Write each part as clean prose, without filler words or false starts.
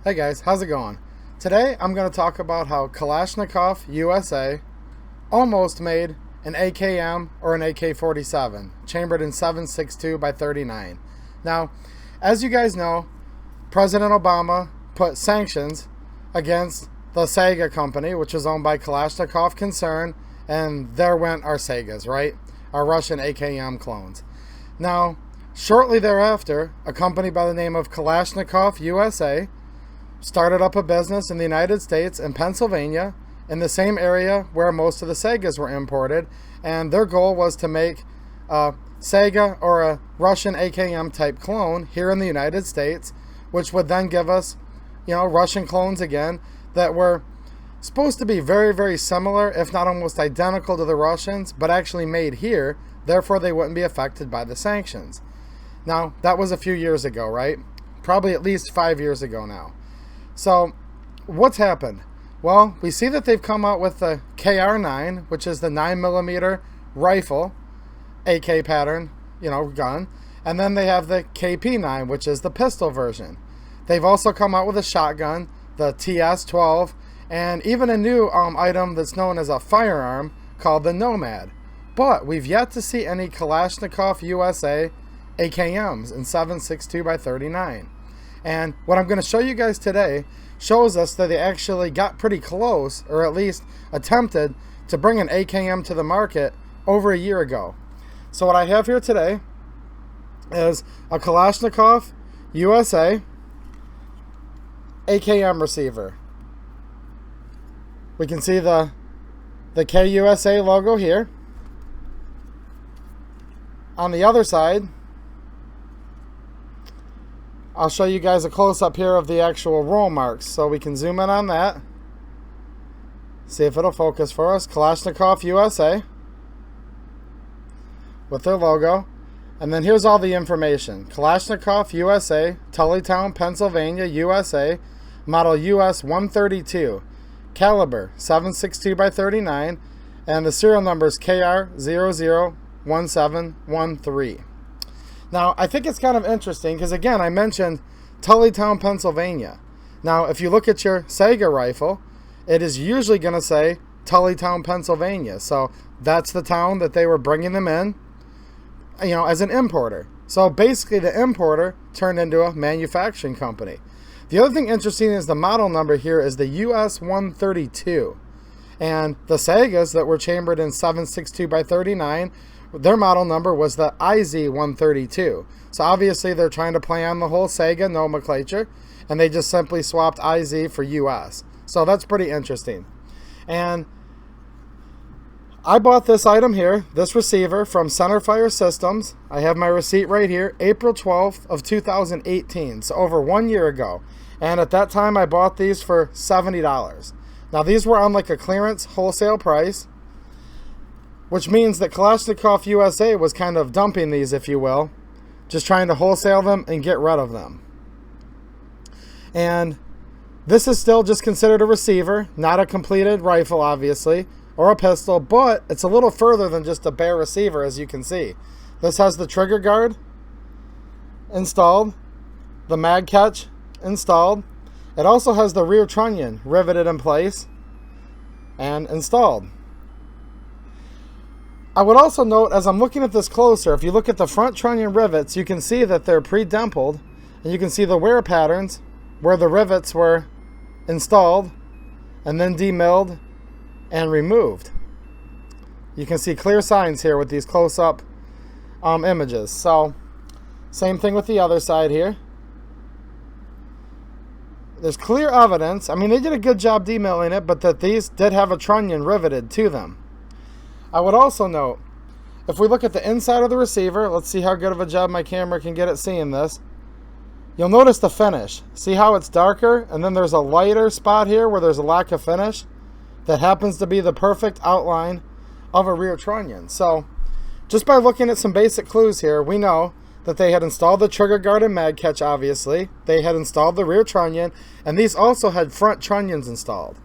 Hey guys, how's it going? Today I'm going to talk about how Kalashnikov USA almost made an AKM or an AK47, chambered in 7.62 by 39. Now, as you guys know, President Obama put sanctions against the Sega company, which is owned by Kalashnikov concern, and there went our Segas, right? Our Russian AKM clones. Now, shortly thereafter, a company by the name of Kalashnikov USA started up a business in the United States in Pennsylvania in the same area where most of the Segas were imported, and their goal was to make a Sega or a Russian AKM type clone here in the United States, which would then give us, Russian clones again that were supposed to be very, very similar, if not almost identical to the Russians, but actually made here, therefore they wouldn't be affected by the sanctions. Now, that was a few years ago, right? Probably at least 5 years ago now. So, what's happened? Well, we see that they've come out with the KR9, which is the 9mm rifle, AK pattern, gun. And then they have the KP9, which is the pistol version. They've also come out with a shotgun, the TS12, and even a new item that's known as a firearm called the Nomad. But we've yet to see any Kalashnikov USA AKMs in 7.62 by 39. And what I'm going to show you guys today shows us that they actually got pretty close, or at least attempted, to bring an AKM to the market over a year ago. So what I have here today is a Kalashnikov USA AKM receiver. We can see the KUSA logo here. On the other side, I'll show you guys a close-up here of the actual roll marks, so we can zoom in on that. See if it'll focus for us. Kalashnikov USA with their logo. And then here's all the information. Kalashnikov USA, Tullytown, Pennsylvania, USA, model US 132, caliber 7.62 by 39, and the serial number is KR001713. Now, I think it's kind of interesting because, again, I mentioned Tullytown, Pennsylvania. Now, if you look at your Sega rifle, it is usually going to say Tullytown, Pennsylvania. So that's the town that they were bringing them in, as an importer. So basically, the importer turned into a manufacturing company. The other thing interesting is the model number here is the US 132. And the Segas that were chambered in 7.62 by 39, their model number was the IZ132. So obviously they're trying to play on the whole Sega nomenclature, and they just simply swapped IZ for US. So that's pretty interesting. And I bought this item here, this receiver, from Centerfire Systems. I have my receipt right here, April 12th of 2018, so over 1 year ago. And at that time I bought these for $70. Now these were on like a clearance wholesale price, which means that Kalashnikov USA was kind of dumping these, if you will, just trying to wholesale them and get rid of them. And this is still just considered a receiver, not a completed rifle, obviously, or a pistol, but it's a little further than just a bare receiver, as you can see. This has the trigger guard installed, the mag catch installed. It also has the rear trunnion riveted in place and installed. I would also note, as I'm looking at this closer, if you look at the front trunnion rivets, you can see that they're pre-dimpled, and you can see the wear patterns where the rivets were installed and then demilled and removed. You can see clear signs here with these close-up images. So, same thing with the other side here. There's clear evidence. I mean, they did a good job demilling it, but that these did have a trunnion riveted to them. I would also note, if we look at the inside of the receiver, let's see how good of a job my camera can get at seeing this. You'll notice the finish. See how it's darker, and then there's a lighter spot here where there's a lack of finish? That happens to be the perfect outline of a rear trunnion. So, just by looking at some basic clues here, we know that they had installed the trigger guard and mag catch, obviously. They had installed the rear trunnion, and these also had front trunnions installed.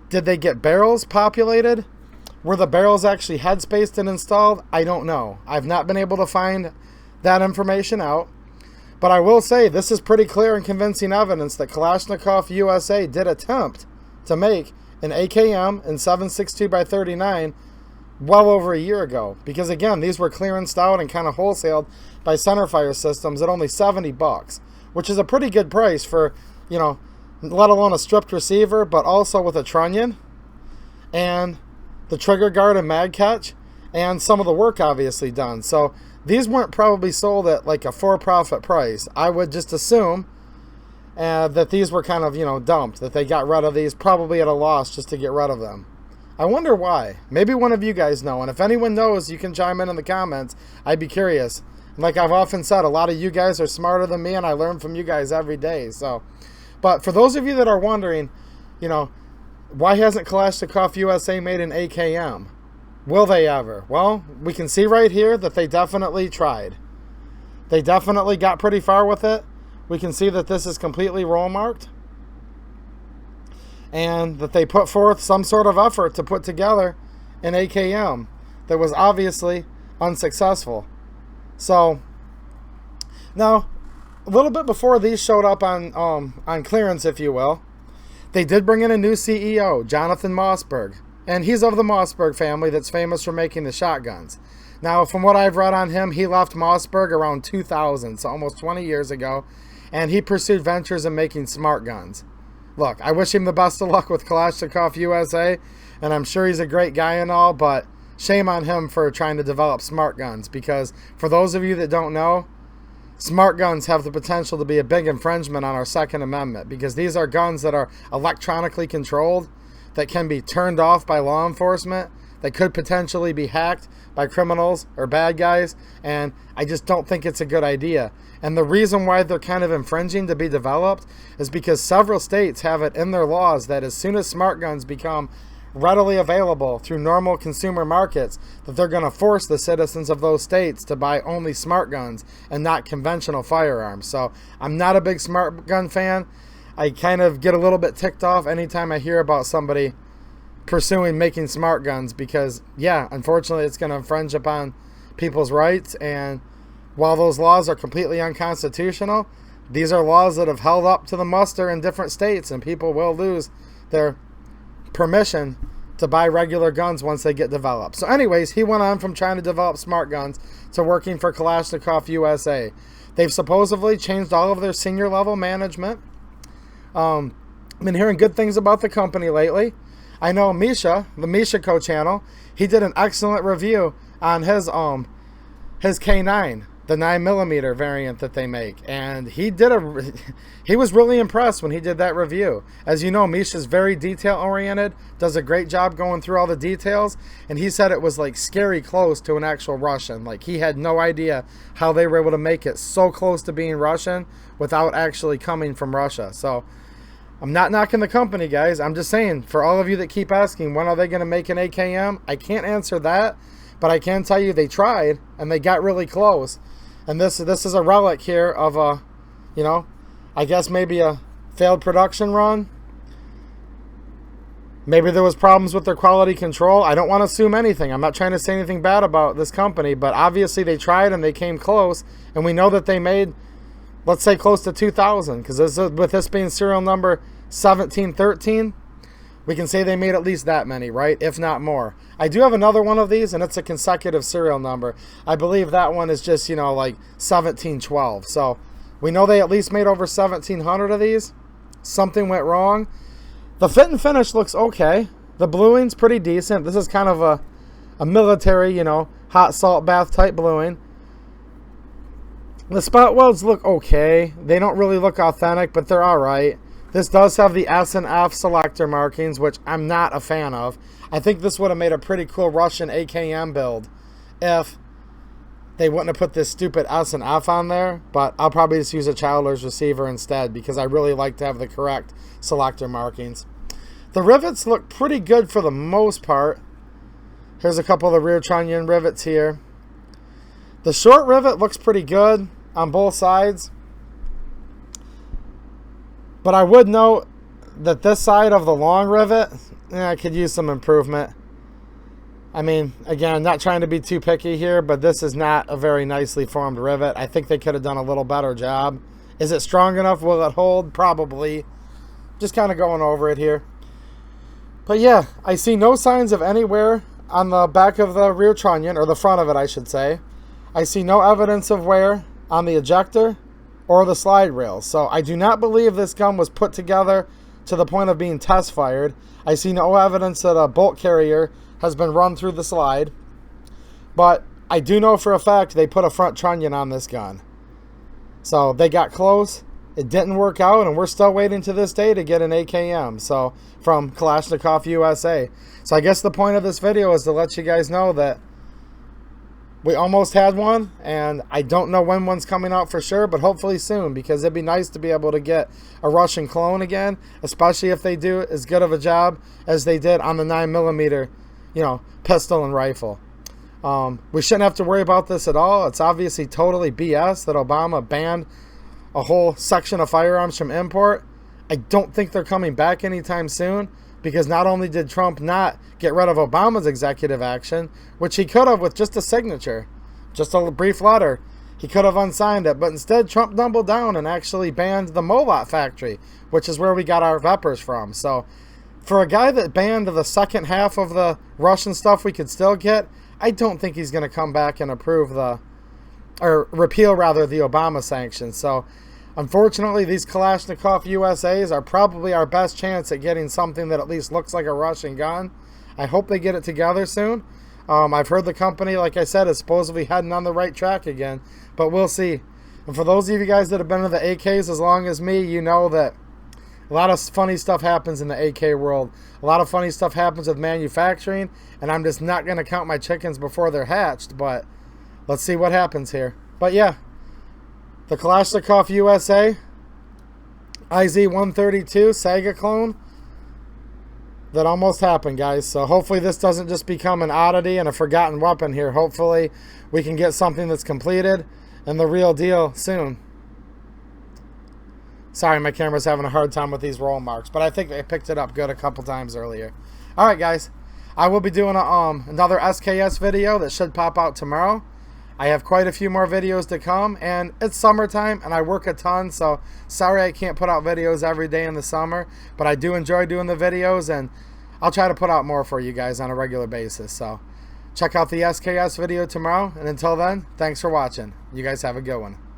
Did they get barrels populated? Were the barrels actually head spaced and installed? I don't know. I've not been able to find that information out. But I will say this is pretty clear and convincing evidence that Kalashnikov USA did attempt to make an AKM in 7.62 by 39 well over a year ago. Because again, these were clearanced out and kind of wholesaled by Centerfire Systems at only $70, which is a pretty good price for, you know, let alone a stripped receiver, but also with a trunnion and the trigger guard and mag catch and some of the work obviously done. So these weren't probably sold at like a for-profit price. I would just assume that these were kind of, you know, dumped, that they got rid of these probably at a loss just to get rid of them. I wonder why. Maybe one of you guys know, and if anyone knows, you can chime in the comments. I'd be curious. Like I've often said, a lot of you guys are smarter than me, and I learn from you guys every day. So, but for those of you that are wondering, you know, why hasn't Kalashnikov USA made an AKM? Will they ever? Well, we can see right here that they definitely tried. They definitely got pretty far with it. We can see that this is completely roll marked, and that they put forth some sort of effort to put together an AKM that was obviously unsuccessful. So now, a little bit before these showed up on clearance, if you will, they did bring in a new CEO, Jonathan Mossberg, and he's of the Mossberg family that's famous for making the shotguns. Now, from what I've read on him, he left Mossberg around 2000, so almost 20 years ago, and he pursued ventures in making smart guns. Look, I wish him the best of luck with Kalashnikov USA, and I'm sure he's a great guy and all, but shame on him for trying to develop smart guns, because for those of you that don't know, smart guns have the potential to be a big infringement on our Second Amendment, because these are guns that are electronically controlled, that can be turned off by law enforcement, that could potentially be hacked by criminals or bad guys, and I just don't think it's a good idea. And the reason why they're kind of infringing to be developed is because several states have it in their laws that as soon as smart guns become readily available through normal consumer markets, that they're going to force the citizens of those states to buy only smart guns and not conventional firearms. So I'm not a big smart gun fan. I kind of get a little bit ticked off anytime I hear about somebody pursuing making smart guns, because yeah, unfortunately it's going to infringe upon people's rights, and while those laws are completely unconstitutional, these are laws that have held up to the muster in different states, and people will lose their permission to buy regular guns once they get developed. So anyways, he went on from trying to develop smart guns to working for Kalashnikov USA. They've supposedly changed all of their senior level management. I've been hearing good things about the company lately. I know Misha, the Misha Co channel, he did an excellent review on his K9, the 9mm variant that they make, and he was really impressed when he did that review. As you know, Misha's very detail oriented, does a great job going through all the details, and he said it was like scary close to an actual Russian. Like he had no idea how they were able to make it so close to being Russian without actually coming from Russia. So I'm not knocking the company, guys. I'm just saying, for all of you that keep asking, when are they going to make an AKM? I can't answer that, but I can tell you they tried, and they got really close. And this is a relic here of a, you know, I guess maybe a failed production run. Maybe there was problems with their quality control. I don't want to assume anything. I'm not trying to say anything bad about this company, but obviously they tried and they came close, and we know that they made, let's say, close to 2,000, because with this being serial number 1713, we can say they made at least that many, right? If not more. I do have another one of these, and it's a consecutive serial number. I believe that one is just, you know, like 1712. So we know they at least made over 1,700 of these. Something went wrong. The fit and finish looks okay. The bluing's pretty decent. This is kind of a military, you know, hot salt bath type bluing. The spot welds look okay. They don't really look authentic, but they're all right. This does have the S and F selector markings, which I'm not a fan of. I think this would have made a pretty cool Russian AKM build if they wouldn't have put this stupid S and F on there, but I'll probably just use a Chandler's receiver instead, because I really like to have the correct selector markings. The rivets look pretty good for the most part. Here's a couple of the rear trunnion rivets here. The short rivet looks pretty good on both sides. But I would note that this side of the long rivet, I could use some improvement. I mean, again, not trying to be too picky here, but this is not a very nicely formed rivet. I think they could have done a little better job. Is it strong enough? Will it hold? Probably. Just kind of going over it here. But yeah, I see no signs of any wear on the back of the rear trunnion, or the front of it, I should say. I see no evidence of wear on the ejector or the slide rails. So I do not believe this gun was put together to the point of being test fired. I see no evidence that a bolt carrier has been run through the slide. But I do know for a fact they put a front trunnion on this gun. So they got close. It didn't work out, and we're still waiting to this day to get an AKM, so from Kalashnikov USA. So I guess the point of this video is to let you guys know that we almost had one, and I don't know when one's coming out for sure, but hopefully soon, because it'd be nice to be able to get a Russian clone again, especially if they do as good of a job as they did on the 9mm, you know, pistol and rifle. We shouldn't have to worry about this at all. It's obviously totally BS that Obama banned a whole section of firearms from import. I don't think they're coming back anytime soon, because not only did Trump not get rid of Obama's executive action, which he could have with just a signature, just a brief letter, he could have unsigned it, but instead Trump doubled down and actually banned the Molot factory, which is where we got our Vepers from. So for a guy that banned the second half of the Russian stuff we could still get, I don't think he's going to come back and approve or repeal rather the Obama sanctions. So unfortunately, these Kalashnikov USAs are probably our best chance at getting something that at least looks like a Russian gun. I hope they get it together soon. I've heard the company, like I said, is supposedly heading on the right track again, but we'll see. And for those of you guys that have been in the AKs as long as me, you know that a lot of funny stuff happens in the AK world. A lot of funny stuff happens with manufacturing, and I'm just not going to count my chickens before they're hatched, but let's see what happens here. But yeah, the Kalashnikov USA IZ-132 Saga clone, that almost happened, guys. So hopefully this doesn't just become an oddity and a forgotten weapon here. Hopefully we can get something that's completed and the real deal soon. Sorry, my camera's having a hard time with these roll marks, but I think I picked it up good a couple times earlier. All right, guys. I will be doing another SKS video that should pop out tomorrow. I have quite a few more videos to come, and it's summertime and I work a ton, so sorry I can't put out videos every day in the summer, but I do enjoy doing the videos, and I'll try to put out more for you guys on a regular basis. So check out the SKS video tomorrow, and until then, thanks for watching. You guys have a good one.